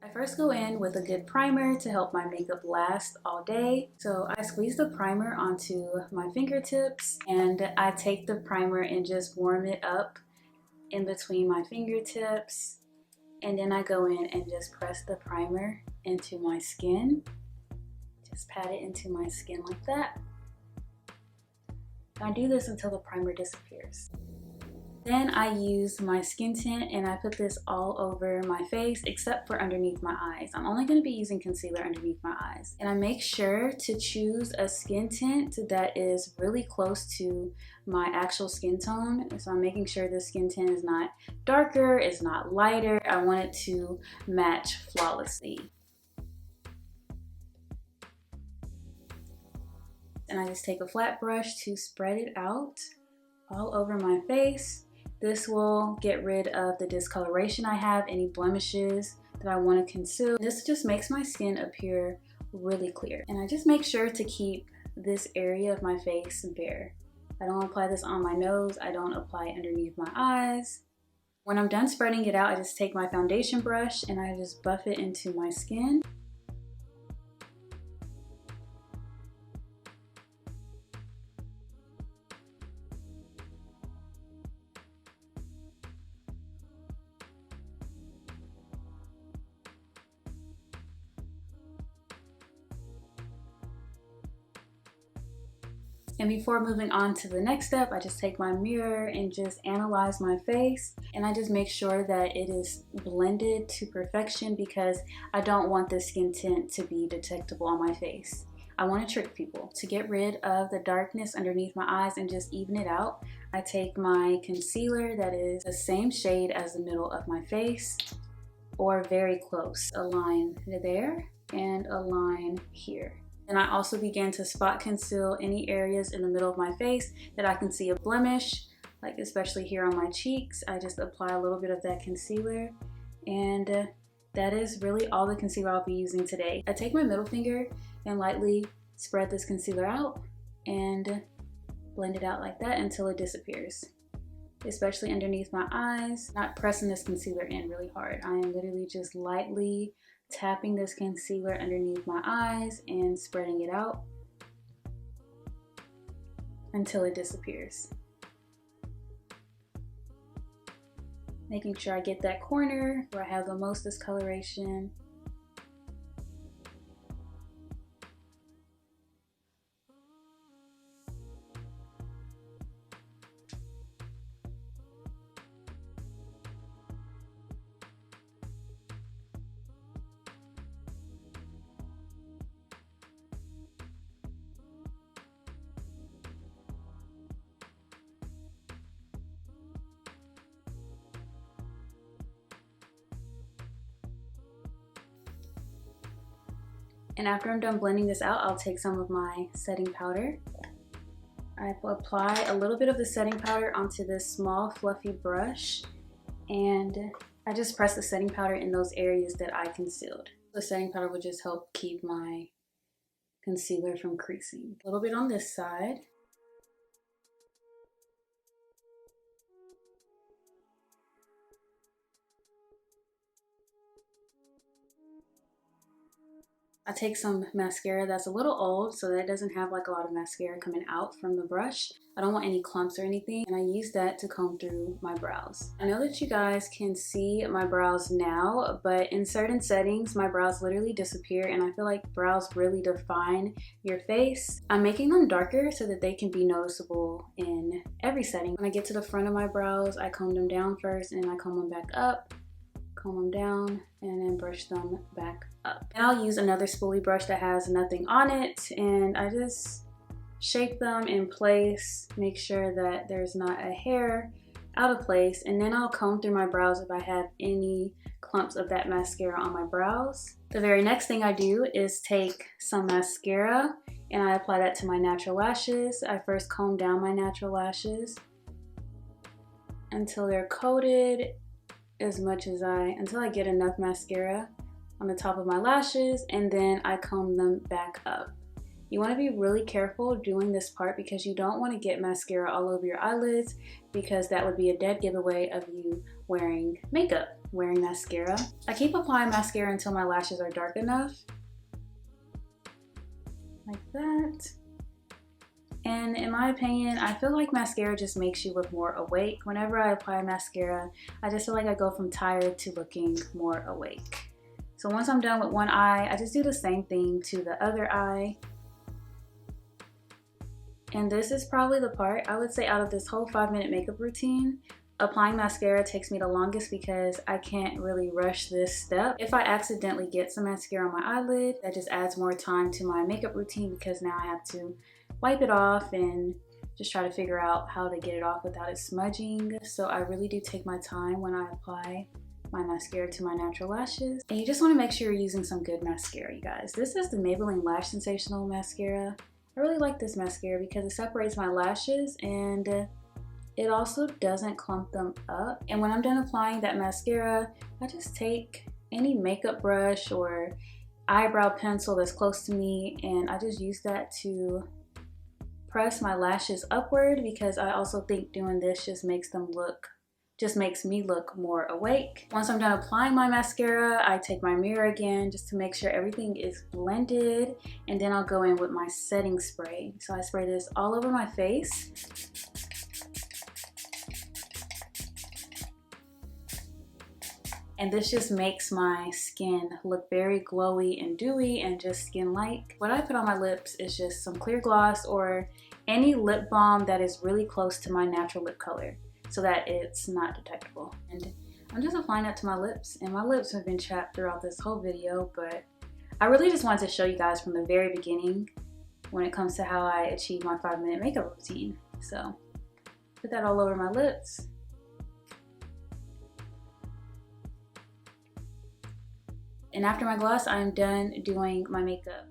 I first go in with a good primer to help my makeup last all day. So I squeeze the primer onto my fingertips and I take the primer and just warm it up in between my fingertips. And then I go in and just press the primer into my skin. Just pat it into my skin like that. I do this until the primer disappears. Then I use my skin tint and I put this all over my face except for underneath my eyes. I'm only going to be using concealer underneath my eyes. And I make sure to choose a skin tint that is really close to my actual skin tone. So I'm making sure the skin tint is not darker, it's not lighter. I want it to match flawlessly. And I just take a flat brush to spread it out all over my face. This will get rid of the discoloration I have, any blemishes that I want to conceal. This just makes my skin appear really clear. And I just make sure to keep this area of my face bare. I don't apply this on my nose. I don't apply it underneath my eyes. When I'm done spreading it out, I just take my foundation brush and I just buff it into my skin. And before moving on to the next step, I just take my mirror and just analyze my face. And I just make sure that it is blended to perfection because I don't want the skin tint to be detectable on my face. I want to trick people. To get rid of the darkness underneath my eyes and just even it out, I take my concealer that is the same shade as the middle of my face or very close. A line there and a line here. And I also begin to spot conceal any areas in the middle of my face that I can see a blemish, like especially here on my cheeks. I just apply a little bit of that concealer, and that is really all the concealer I'll be using today. I take my middle finger and lightly spread this concealer out and blend it out like that until it disappears, especially underneath my eyes. Not pressing this concealer in really hard. I am literally just lightly tapping this concealer underneath my eyes and spreading it out until it disappears. Making sure I get that corner where I have the most discoloration. And after I'm done blending this out, I'll take some of my setting powder. I apply a little bit of the setting powder onto this small fluffy brush, and I just press the setting powder in those areas that I concealed. The setting powder will just help keep my concealer from creasing. A little bit on this side. I take some mascara that's a little old so that it doesn't have like a lot of mascara coming out from the brush. I don't want any clumps or anything, and I use that to comb through my brows. I know that you guys can see my brows now, but in certain settings my brows literally disappear, and I feel like brows really define your face. I'm making them darker so that they can be noticeable in every setting. When I get to the front of my brows, I comb them down first and I comb them back up, comb them down, and then brush them back up. And I'll use another spoolie brush that has nothing on it, and I just shape them in place, make sure that there's not a hair out of place, and then I'll comb through my brows if I have any clumps of that mascara on my brows. The very next thing I do is take some mascara and I apply that to my natural lashes. I first comb down my natural lashes until they're coated until I get enough mascara on the top of my lashes, and then I comb them back up. You want to be really careful doing this part because you don't want to get mascara all over your eyelids, because that would be a dead giveaway of you wearing makeup, wearing mascara. I keep applying mascara until my lashes are dark enough, like that. And in my opinion, I feel like mascara just makes you look more awake. Whenever I apply mascara, I just feel like I go from tired to looking more awake. So once I'm done with one eye, I just do the same thing to the other eye. And this is probably the part, I would say, out of this whole 5-minute makeup routine, applying mascara takes me the longest because I can't really rush this step. If I accidentally get some mascara on my eyelid, that just adds more time to my makeup routine because now I have to wipe it off and just try to figure out how to get it off without it smudging. So I really do take my time when I apply my mascara to my natural lashes. And you just want to make sure you're using some good mascara, you guys. This is the Maybelline Lash Sensational Mascara. I really like this mascara because it separates my lashes and it also doesn't clump them up. And when I'm done applying that mascara, I just take any makeup brush or eyebrow pencil that's close to me and I just use that to press my lashes upward, because I also think doing this just makes me look more awake. Once I'm done applying my mascara, I take my mirror again just to make sure everything is blended, and then I'll go in with my setting spray. So I spray this all over my face. And this just makes my skin look very glowy and dewy and just skin-like. What I put on my lips is just some clear gloss or any lip balm that is really close to my natural lip color so that it's not detectable. And I'm just applying that to my lips, and my lips have been chapped throughout this whole video, but I really just wanted to show you guys from the very beginning when it comes to how I achieve my 5-minute makeup routine. So put that all over my lips. And after my gloss, I am done doing my makeup.